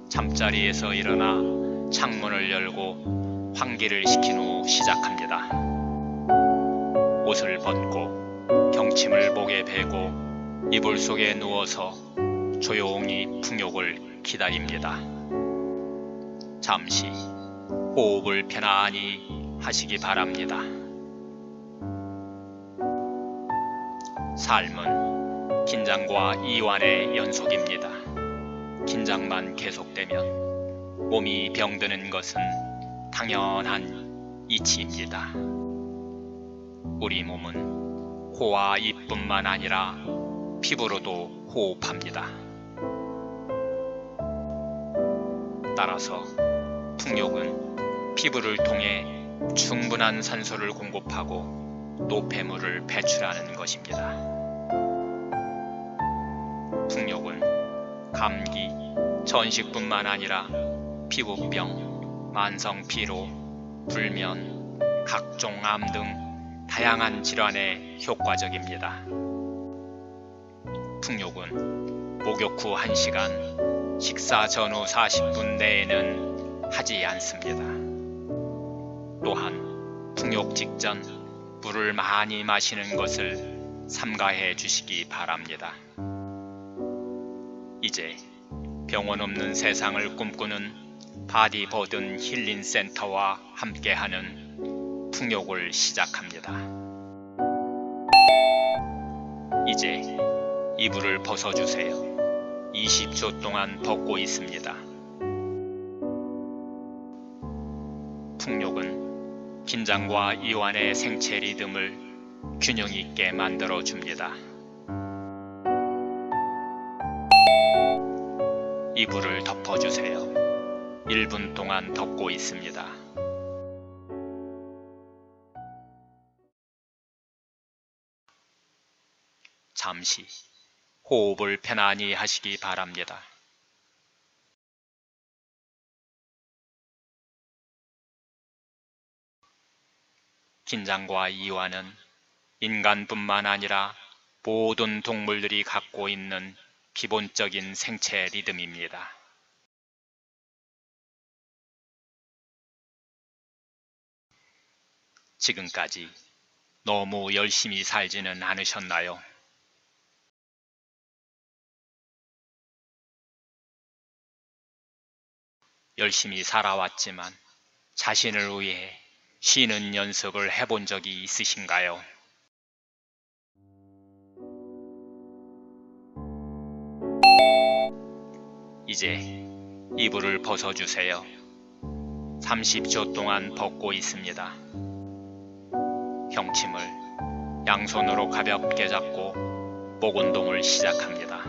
잠자리에서 일어나 창문을 열고 환기를 시킨 후 시작합니다. 옷을 벗고 경침을 목에 베고 이불 속에 누워서 조용히 풍욕을 기다립니다. 잠시 호흡을 편안히 하시기 바랍니다. 삶은 긴장과 이완의 연속입니다. 긴장만 계속되면 몸이 병드는 것은 당연한 이치입니다. 우리 몸은 코와 입뿐만 아니라 피부로도 호흡합니다. 따라서 풍욕은 피부를 통해 충분한 산소를 공급하고 노폐물을 배출하는 것입니다. 풍욕은 감기, 전식뿐만 아니라 피부병, 만성피로, 불면, 각종 암 등 다양한 질환에 효과적입니다. 풍욕은 목욕 후 1시간, 식사 전후 40분 내에는 하지 않습니다. 또한 풍욕 직전 물을 많이 마시는 것을 삼가해 주시기 바랍니다. 이제 병원 없는 세상을 꿈꾸는 바디버든 힐링센터와 함께하는 풍욕을 시작합니다. 이제 이불을 벗어주세요. 20초 동안 벗고 있습니다. 풍욕은 긴장과 이완의 생체 리듬을 균형 있게 만들어 줍니다. 이불을 덮어주세요. 1분 동안 덮고 있습니다. 잠시 호흡을 편안히 하시기 바랍니다. 긴장과 이완은 인간뿐만 아니라 모든 동물들이 갖고 있는 기본적인 생체 리듬입니다. 지금까지 너무 열심히 살지는 않으셨나요? 열심히 살아왔지만 자신을 위해 쉬는 연습을 해본 적이 있으신가요? 이제 이불을 벗어주세요. 30초 동안 벗고 있습니다. 형침을 양손으로 가볍게 잡고 목 운동을 시작합니다.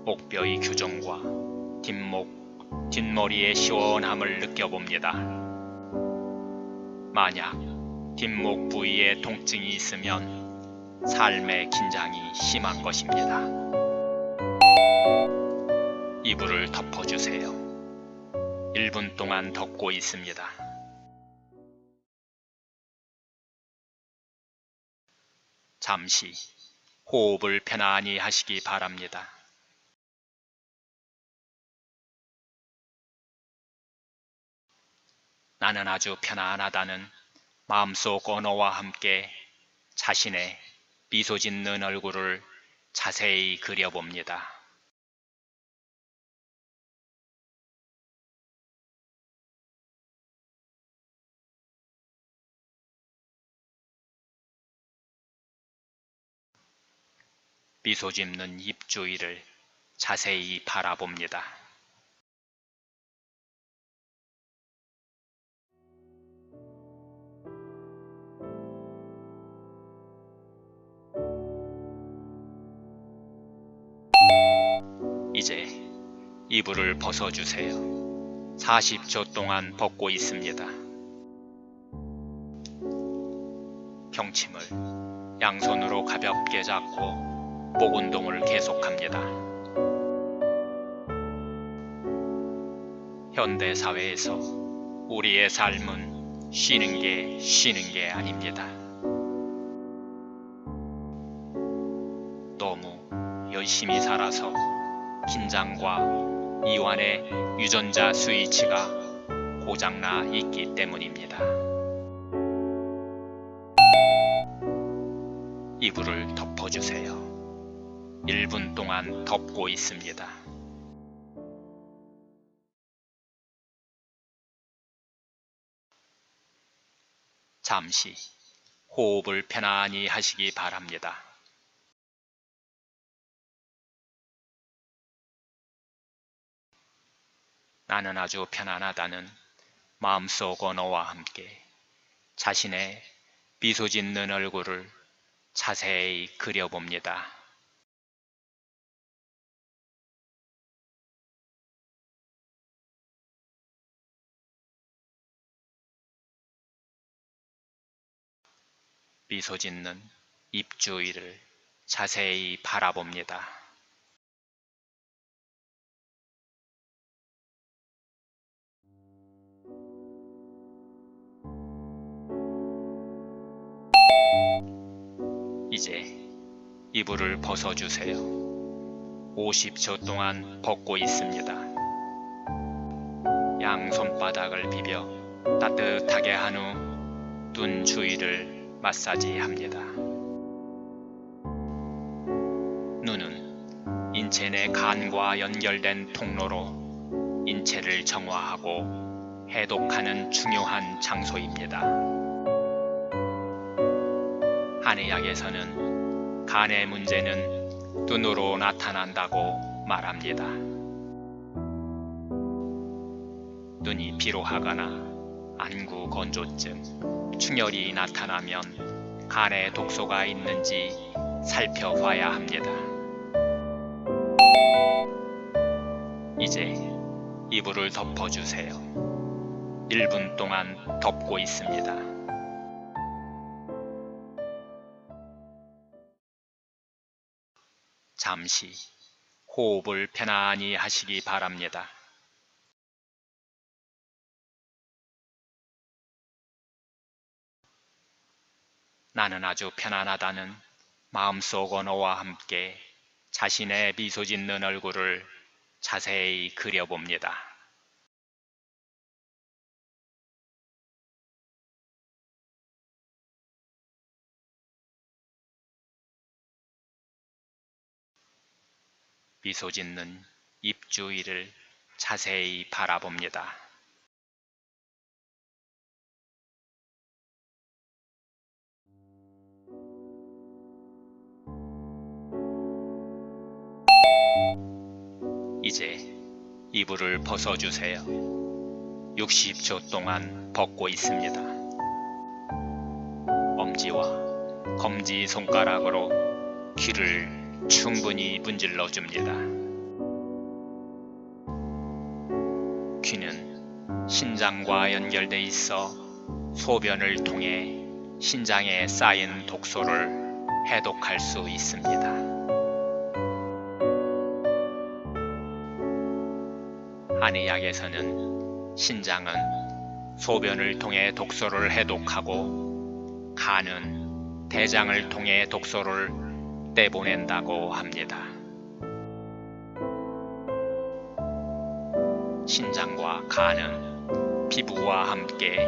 목뼈의 교정과 뒷목, 뒷머리의 시원함을 느껴봅니다. 만약 뒷목 부위에 통증이 있으면 삶의 긴장이 심한 것입니다. 이불을 덮어주세요. 1분 동안 덮고 있습니다. 잠시 호흡을 편안히 하시기 바랍니다. 나는 아주 편안하다는 마음속 언어와 함께 자신의 미소 짓는 얼굴을 자세히 그려봅니다. 미소 짓는 입 주위를 자세히 바라봅니다. 이제 이불을 벗어주세요. 40초 동안 벗고 있습니다. 경침을 양손으로 가볍게 잡고 목 운동을 계속합니다. 현대 사회에서 우리의 삶은 쉬는 게 아닙니다. 너무 열심히 살아서 긴장과 이완의 유전자 스위치가 고장나 있기 때문입니다. 이불을 덮어주세요. 1분 동안 덮고 있습니다. 잠시 호흡을 편안히 하시기 바랍니다. 나는 아주 편안하다는 마음속 언어와 함께 자신의 미소 짓는 얼굴을 자세히 그려봅니다. 미소 짓는 입 주위를 자세히 바라봅니다. 이제 이불을 벗어주세요. 50초 동안 벗고 있습니다. 양 손바닥을 비벼 따뜻하게 한 후 눈 주위를 마사지합니다. 눈은 인체 내 간과 연결된 통로로 인체를 정화하고 해독하는 중요한 장소입니다. 한의학에서는 간의 문제는 눈으로 나타난다고 말합니다. 눈이 피로하거나 안구 건조증, 충혈이 나타나면 간에 독소가 있는지 살펴봐야 합니다. 이제 이불을 덮어주세요. 1분 동안 덮고 있습니다. 잠시 호흡을 편안히 하시기 바랍니다. 나는 아주 편안하다는 마음속 언어와 함께 자신의 미소 짓는 얼굴을 자세히 그려봅니다. 미소 짓는 입 주위를 자세히 바라봅니다. 이제 이불을 벗어주세요. 60초 동안 벗고 있습니다. 엄지와 검지 손가락으로 귀를 충분히 문질러 줍니다. 귀는 신장과 연결돼 있어 소변을 통해 신장에 쌓인 독소를 해독할 수 있습니다. 한의학에서는 신장은 소변을 통해 독소를 해독하고 간은 대장을 통해 독소를 떼보낸다고 합니다. 신장과 간은 피부와 함께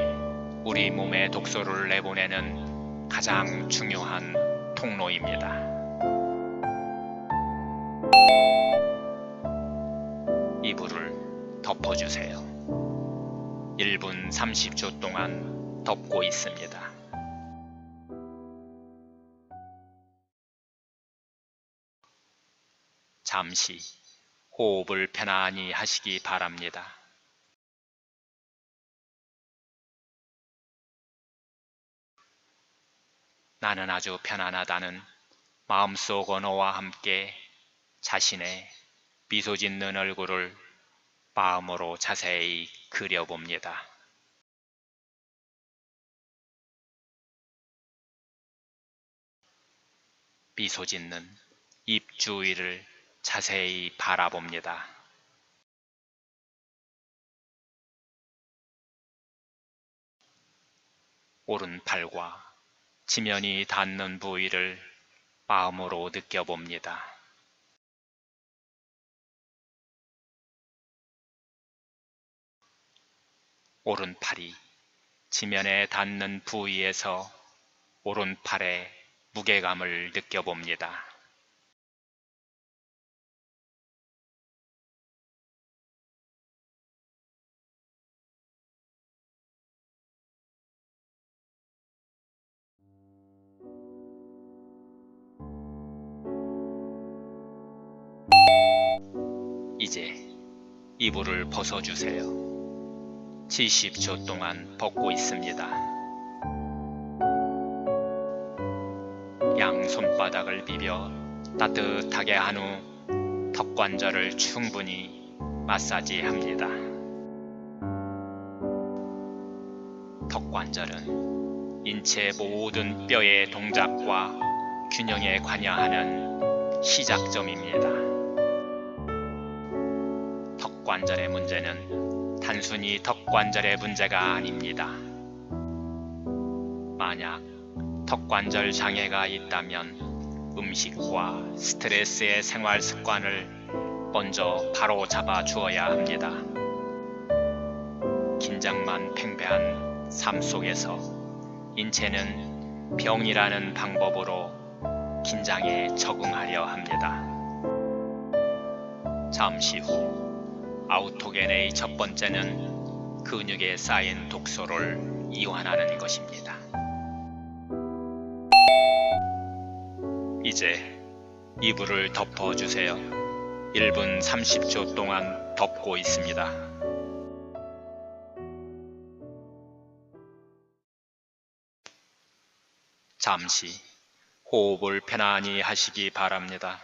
우리 몸의 독소를 내보내는 가장 중요한 통로입니다. 이불을 덮어주세요. 1분 30초 동안 덮고 있습니다. 잠시 호흡을 편안히 하시기 바랍니다. 나는 아주 편안하다는 마음속 언어와 함께 자신의 미소 짓는 얼굴을 마음으로 자세히 그려봅니다. 미소 짓는 입 주위를 자세히 바라봅니다. 오른팔과 지면이 닿는 부위를 마음으로 느껴봅니다. 오른팔이 지면에 닿는 부위에서 오른팔의 무게감을 느껴봅니다. 이제 이불을 벗어주세요. 70초 동안 벗고 있습니다. 양 손바닥을 비벼 따뜻하게 한 후 턱관절을 충분히 마사지합니다. 턱관절은 인체 모든 뼈의 동작과 균형에 관여하는 시작점입니다. 턱관절의 문제는 단순히 턱관절의 문제가 아닙니다. 만약 턱관절 장애가 있다면 음식과 스트레스의 생활 습관을 먼저 바로 잡아 주어야 합니다. 긴장만 팽배한 삶 속에서 인체는 병이라는 방법으로 긴장에 적응하려 합니다. 잠시 후 아우토겐의 첫 번째는 근육에 쌓인 독소를 이완하는 것입니다. 이제 이불을 덮어주세요. 1분 30초 동안 덮고 있습니다. 잠시 호흡을 편안히 하시기 바랍니다.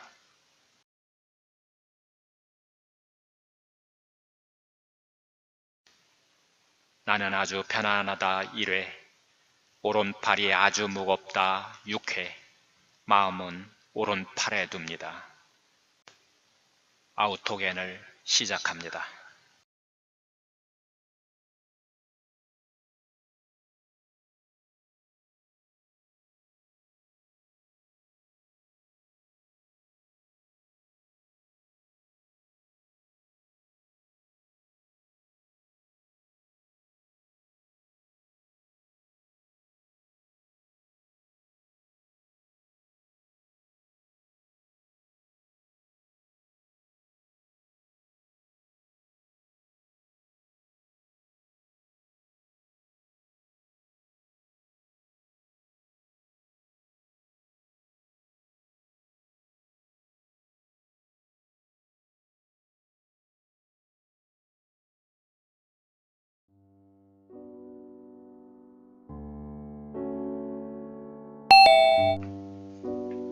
나는 아주 편안하다 1회, 오른팔이 아주 무겁다 6회, 마음은 오른팔에 둡니다. 아우토겐을 시작합니다.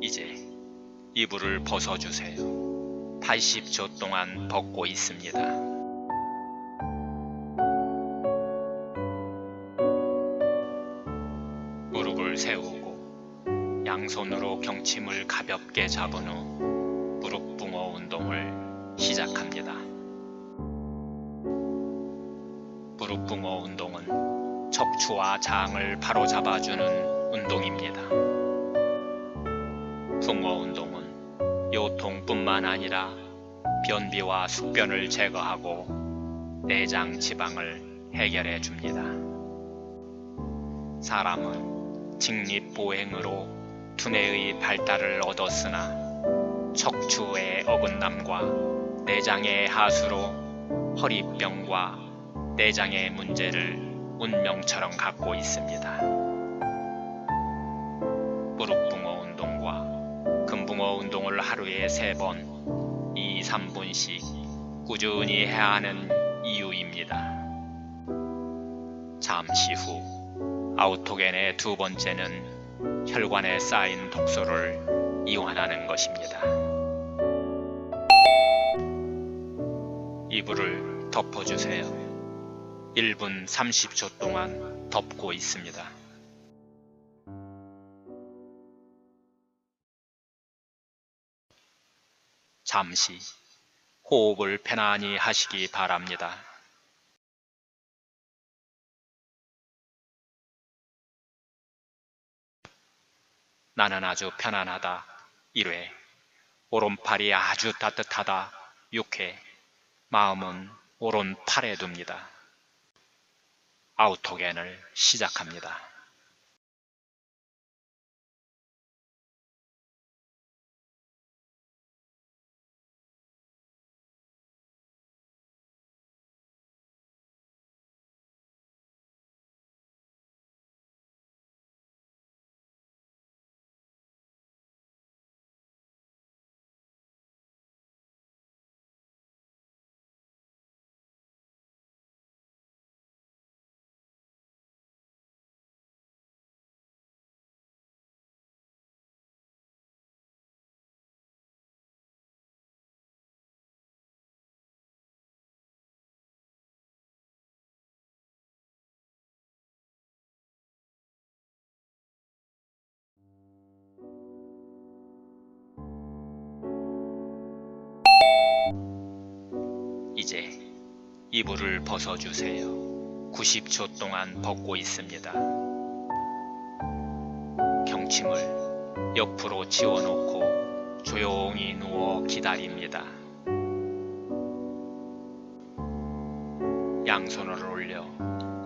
이제 이불을 벗어주세요. 80초 동안 벗고 있습니다. 무릎을 세우고 양손으로 경침을 가볍게 잡은 후 무릎 붕어 운동을 시작합니다. 무릎 붕어 운동은 척추와 장을 바로잡아주는 운동입니다. 붕어 운동은 요통뿐만 아니라 변비와 숙변을 제거하고 내장 지방을 해결해 줍니다. 사람은 직립보행으로 두뇌의 발달을 얻었으나 척추의 어긋남과 내장의 하수로 허리병과 내장의 문제를 운명처럼 갖고 있습니다. 무릎 붕어 운동과 금붕어 운동을 하루에 3번, 2, 3분씩 꾸준히 해야 하는 이유입니다. 잠시 후 아우토겐의 두 번째는 혈관에 쌓인 독소를 이완하는 것입니다. 이불을 덮어주세요. 1분 30초 동안 덮고 있습니다. 잠시 호흡을 편안히 하시기 바랍니다. 나는 아주 편안하다 1회, 오른팔이 아주 따뜻하다 6회, 마음은 오른팔에 둡니다. 아우토겐을 시작합니다. 이제 이불을 벗어주세요. 90초 동안 벗고 있습니다. 경침을 옆으로 치워놓고 조용히 누워 기다립니다. 양손을 올려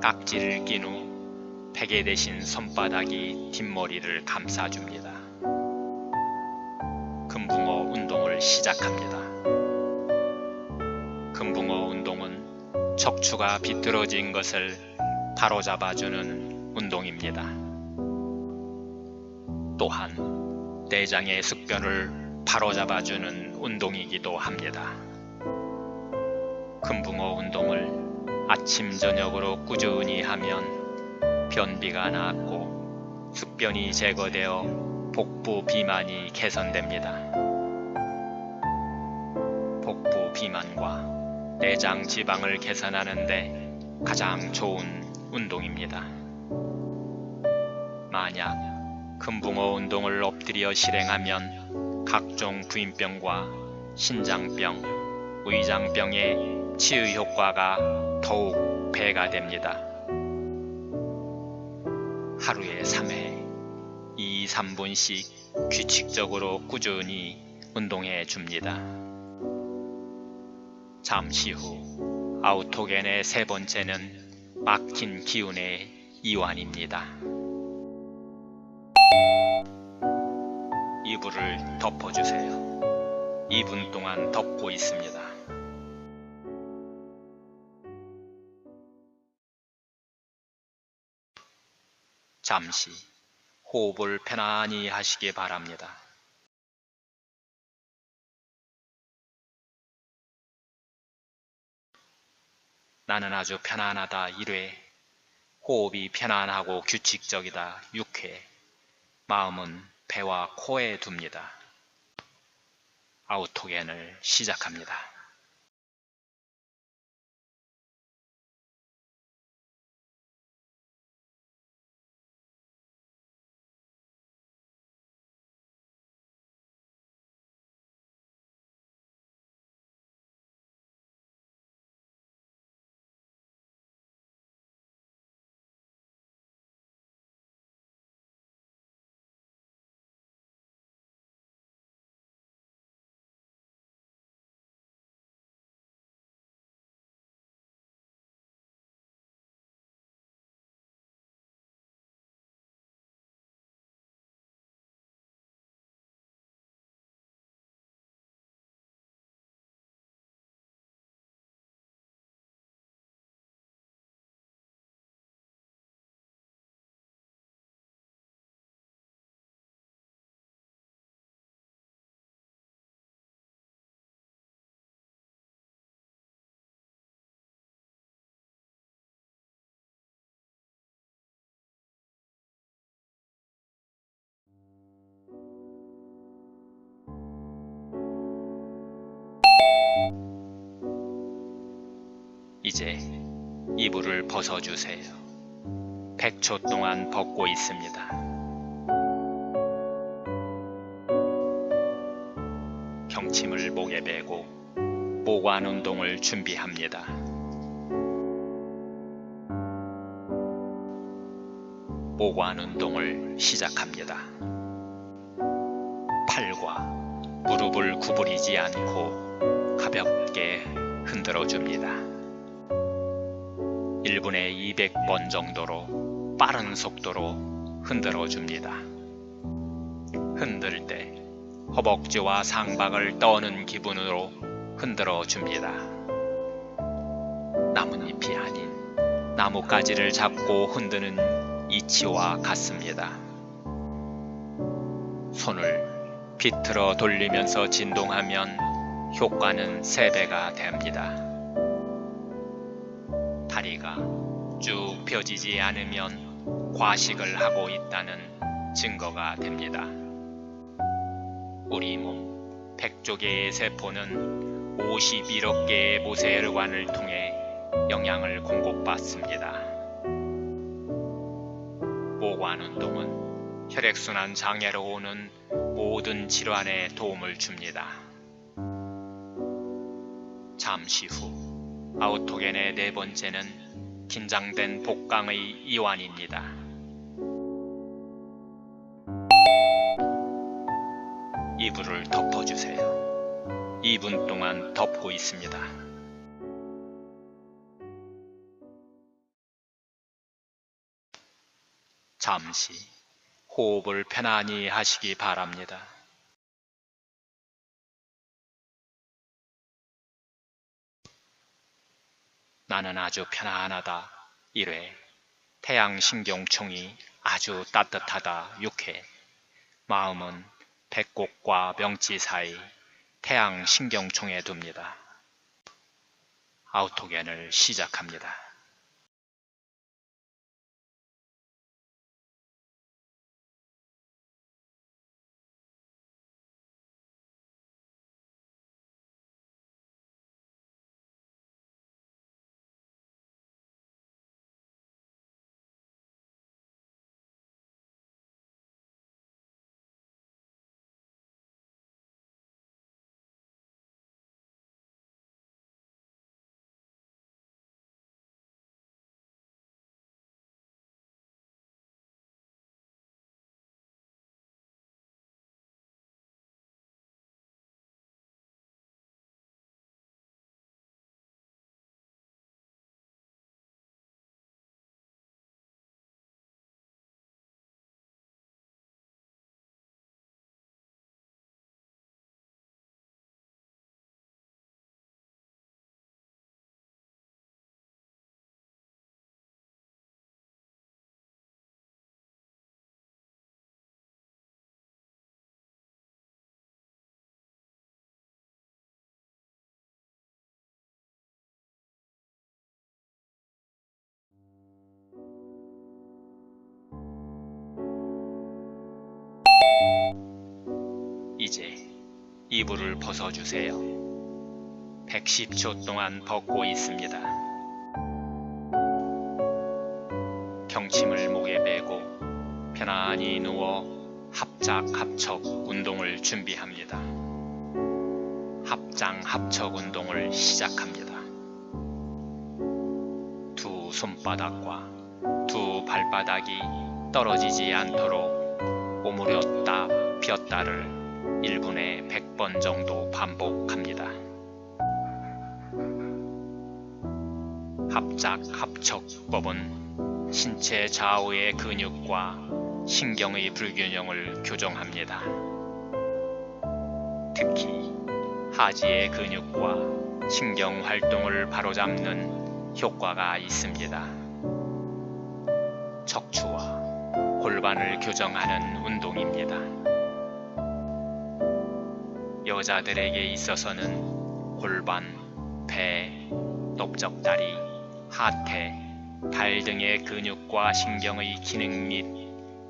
깍지를 낀 후 베개 대신 손바닥이 뒷머리를 감싸줍니다. 금붕어 운동을 시작합니다. 금붕어 운동은 척추가 비틀어진 것을 바로잡아주는 운동입니다. 또한 내장의 숙변을 바로잡아주는 운동이기도 합니다. 금붕어 운동을 아침 저녁으로 꾸준히 하면 변비가 낫고 숙변이 제거되어 복부 비만이 개선됩니다. 복부 비만과 내장 지방을 개선하는데 가장 좋은 운동입니다. 만약 금붕어 운동을 엎드려 실행하면 각종 부인병과 신장병, 위장병의 치유 효과가 더욱 배가 됩니다. 하루에 3회 2~3분씩 규칙적으로 꾸준히 운동해 줍니다. 잠시 후 아우토겐의 세 번째는 막힌 기운의 이완입니다. 이불을 덮어주세요. 2분 동안 덮고 있습니다. 잠시 호흡을 편안히 하시기 바랍니다. 나는 아주 편안하다 1회, 호흡이 편안하고 규칙적이다 6회, 마음은 배와 코에 둡니다. 아우토겐을 시작합니다. 이제 이불을 벗어주세요. 100초 동안 벗고 있습니다. 경침을 목에 베고 모관 운동을 준비합니다. 모관 운동을 시작합니다. 팔과 무릎을 구부리지 않고 가볍게 흔들어 줍니다. 1분에 200번 정도로 빠른 속도로 흔들어 줍니다. 흔들 때 허벅지와 상박을 떠는 기분으로 흔들어 줍니다. 나뭇잎이 아닌 나뭇가지를 잡고 흔드는 이치와 같습니다. 손을 비틀어 돌리면서 진동하면 효과는 3배가 됩니다. 다리가 쭉 펴지지 않으면 과식을 하고 있다는 증거가 됩니다. 우리 몸 100조 개의 세포는 51억 개의 모세혈관을 통해 영양을 공급받습니다. 모관 운동은 혈액순환 장애로 오는 모든 질환에 도움을 줍니다. 잠시 후 아우토겐의 4번째는 긴장된 복강의 이완입니다. 이불을 덮어주세요. 2분 동안 덮고 있습니다. 잠시 호흡을 편안히 하시기 바랍니다. 나는 아주 편안하다 1회, 태양신경총이 아주 따뜻하다 6회, 마음은 배꼽과 명치 사이 태양신경총에 둡니다. 아우토겐을 시작합니다. 이제 이불을 벗어주세요. 110초 동안 벗고 있습니다. 경침을 목에 메고 편안히 누워 합작 합척 운동을 준비합니다. 합장 합척 운동을 시작합니다. 두 손바닥과 두 발바닥이 떨어지지 않도록 오므렸다 폈다를 1분에 100번 정도 반복합니다. 합작 합척법은 신체 좌우의 근육과 신경의 불균형을 교정합니다. 특히 하지의 근육과 신경 활동을 바로잡는 효과가 있습니다. 척추와 골반을 교정하는 운동입니다. 여자들에게 있어서는 골반, 배, 넓적다리, 하태, 발 등의 근육과 신경의 기능 및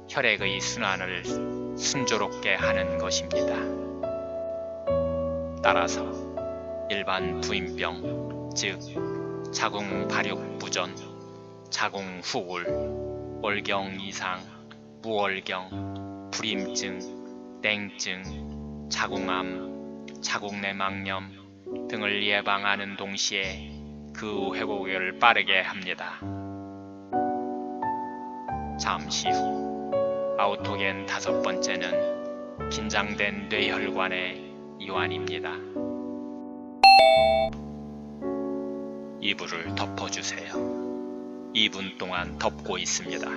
혈액의 순환을 순조롭게 하는 것입니다. 따라서 일반 부인병, 즉 자궁 발육부전, 자궁 후울, 월경 이상, 무월경, 불임증, 땡증, 자궁암, 자궁내막염 등을 예방하는 동시에 그 회복을 빠르게 합니다. 잠시 후 아우토겐 5번째는 긴장된 뇌혈관의 이완입니다. 이불을 덮어주세요. 2분 동안 덮고 있습니다.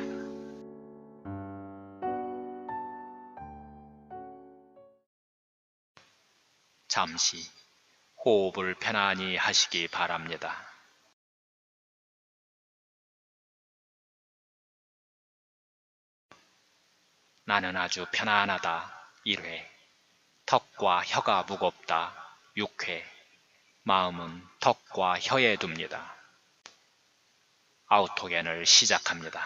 잠시 호흡을 편안히 하시기 바랍니다. 나는 아주 편안하다 1회, 턱과 혀가 무겁다 6회, 마음은 턱과 혀에 둡니다. 아우토겐을 시작합니다.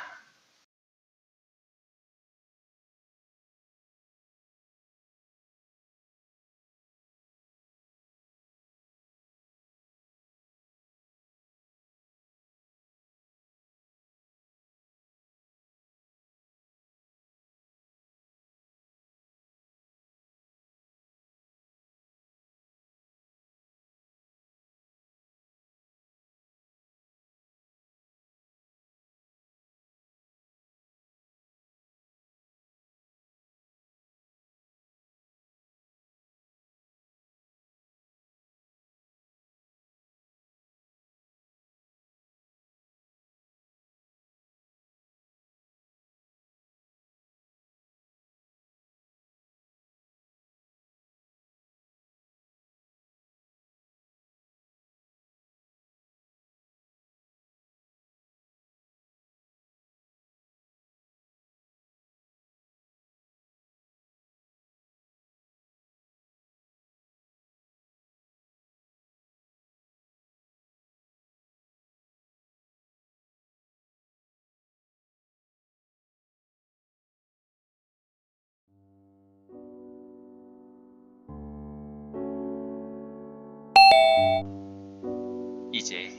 이제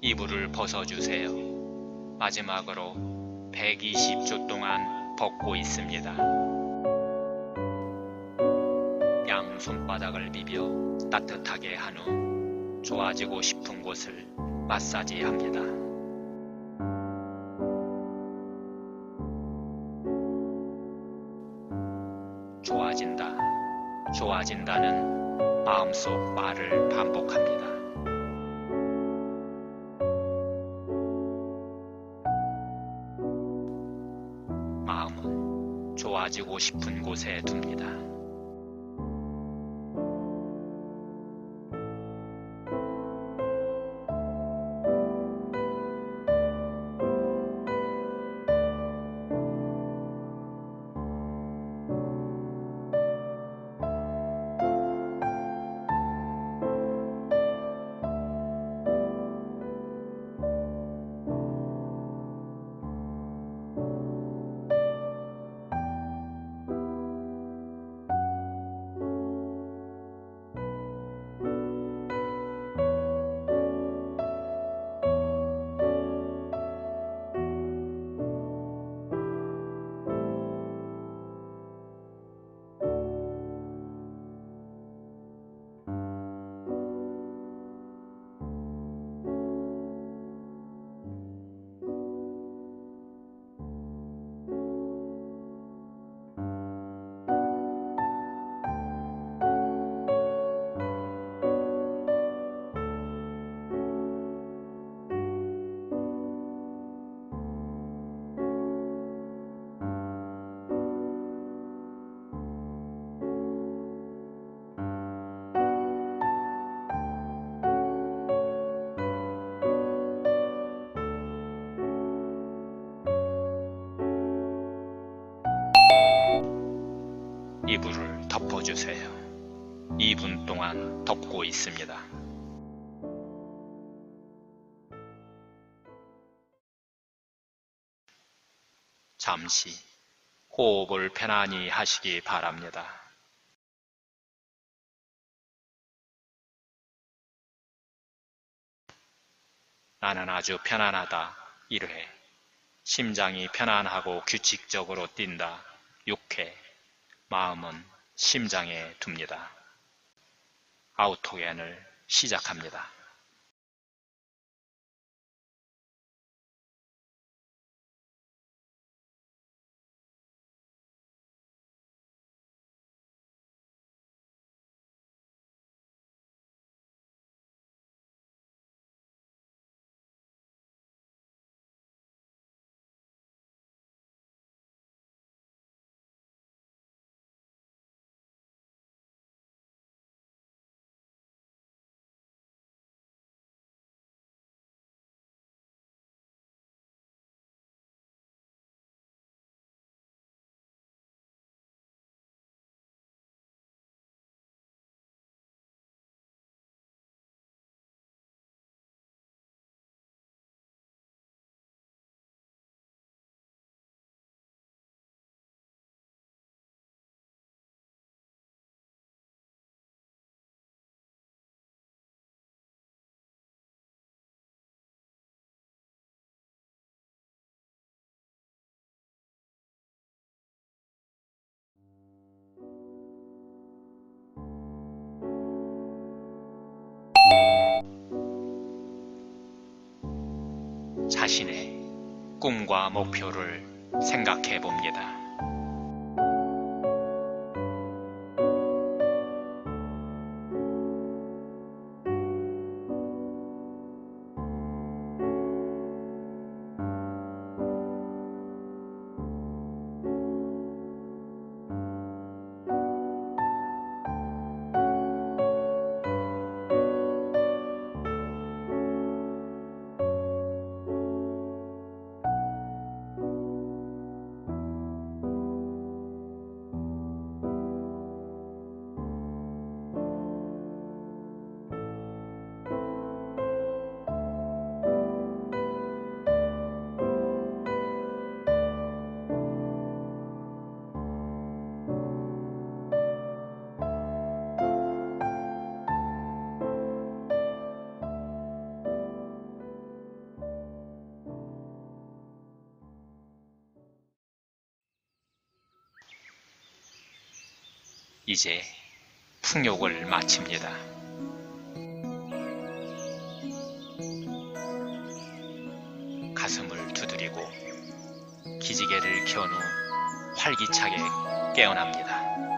이불을 벗어주세요. 마지막으로 120초 동안 벗고 있습니다. 양 손바닥을 비벼 따뜻하게 한 후 좋아지고 싶은 곳을 마사지합니다. 좋아진다, 좋아진다는 마음속 말을 반복합니다. 마음은 좋아지고 싶은 곳에 둡니다. 이불을 덮어주세요. 2분 동안 덮고 있습니다. 잠시 호흡을 편안히 하시기 바랍니다. 나는 아주 편안하다 1회, 심장이 편안하고 규칙적으로 뛴다 6회, 마음은 심장에 둡니다. 아우토겐을 시작합니다. 자신의 꿈과 목표를 생각해 봅니다. 이제 풍욕을 마칩니다. 가슴을 두드리고 기지개를 켠 후 활기차게 깨어납니다.